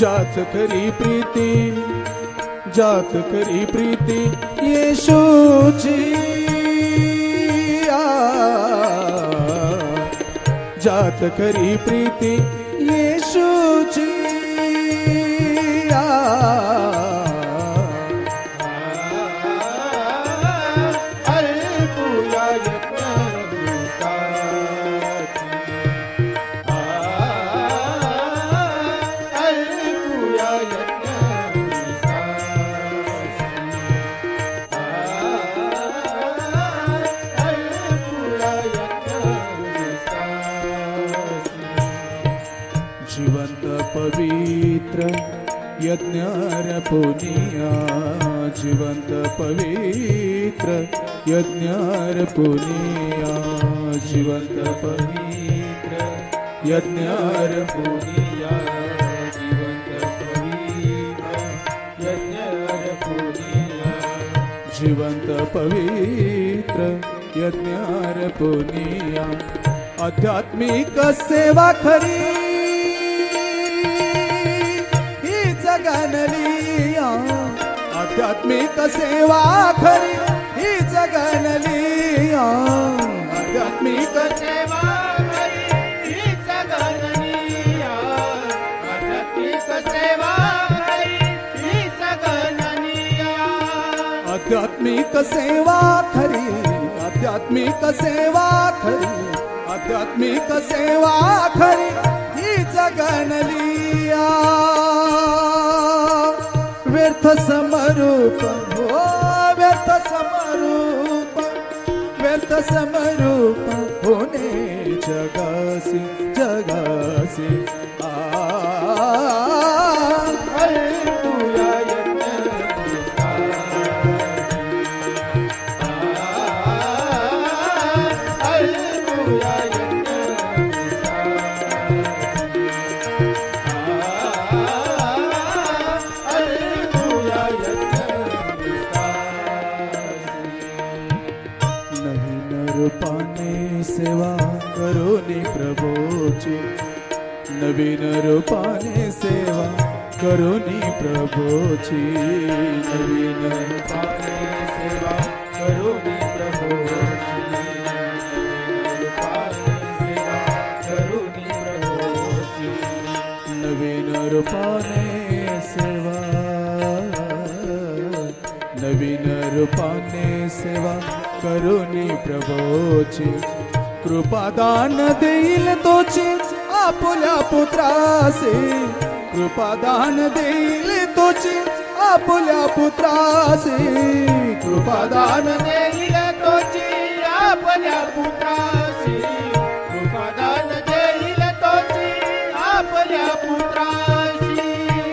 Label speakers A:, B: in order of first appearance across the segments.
A: जात खरी प्रीती, जात खरी प्रीती येशूची, जात खरी प्रीती येशूची, जिवंत पवित्र यज्ञार्पणिया, जिवंत पवित्र यज्ञार्पणिया, जिवंत पवित्र यज्ञार्पणिया, जिवंत पवित्र यज्ञार्पणिया, जिवंत पवित्र यज्ञार्पणिया, आध्यात्मिक सेवा खरी जगनलिया, आध्यात्मिक सेवा खरी ही जगनलिया, आध्यात्मिक सेवा खरी ही जगनलिया, आध्यात्मिक सेवा खरी ही जगनलिया, आध्यात्मिक सेवा खरी, आध्यात्मिक सेवा खरी, आध्यात्मिक सेवा खरी ही जगनलिया, व्यर्थ समरूप हो, व्यर्थ समरूप, व्यर्थ समरूप होणे जगासी, जगासी रूपाने सेवा करोनी प्रभूची, नवीन रूपाने सेवा करोनी प्रभूची, नवीन रूपाने सेवा करोनी प्रभूची, नवीन रूपाने सेवा, नवीन रूपाने सेवा करुणी प्रभूची, कृपादान देईल तोची आपुल्या पुत्रासी, कृपादान देईल तोची आपुल्या पुत्रासी, कृपादान देईल तोची आपल्या पुत्रासी, कृपादान देईल तोची आपल्या पुत्रासी,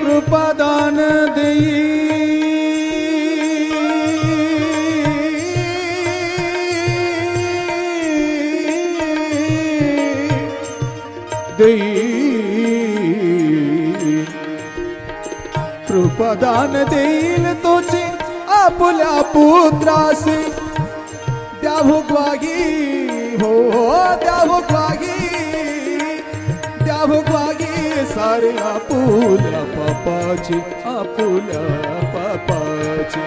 A: कृपादान देईल कृपादान देईल तोची आपुल्या पुत्रासी, द्यावो ग्वाही हो, द्यावो ग्वाही, द्यावो ग्वाही सारे आपुल्या पापाची, आपुल्या पापाची,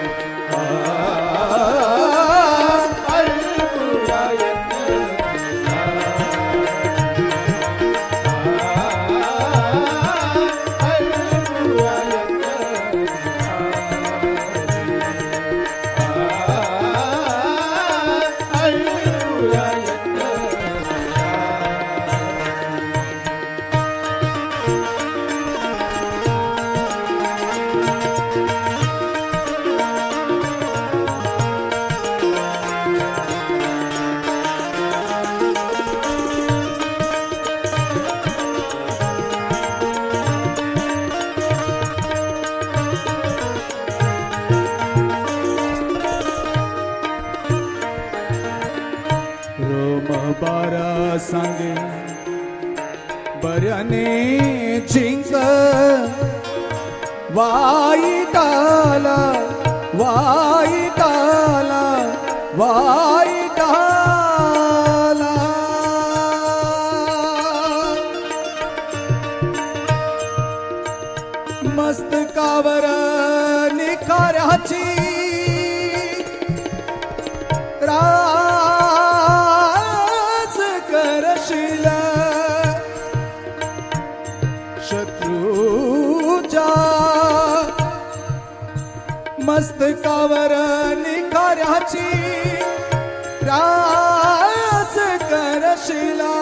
A: बारा सांगे बऱ्याने जिंक वाईटाला वाईटाला वाईटाला मस्तकावर निखाऱ्याची रास करशिला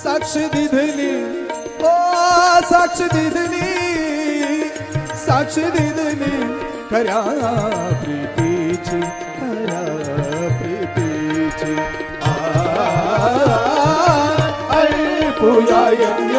A: साक्ष दिधली ओ साक्ष दिधली खऱ्या प्रीतीची ऐकूया यज्ञ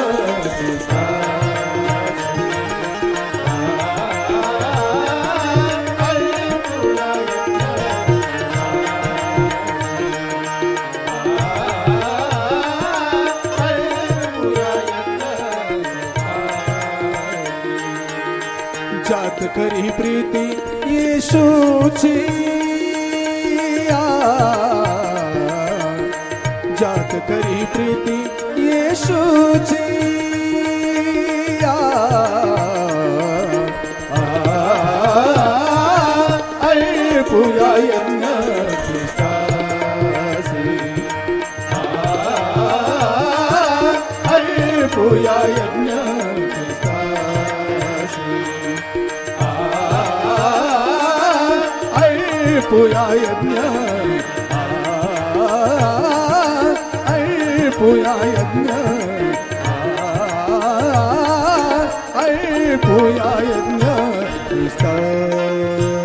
A: जात करी प्रीती येशूची जात करी प्रीती येशूची ऐकूया यज्ञ ख्रिस्तासी ऐकूया यज्ञ ऐकूया यज्ञ ऐकूया यज्ञ ऐकूया यज्ञ ख्रिस्तासी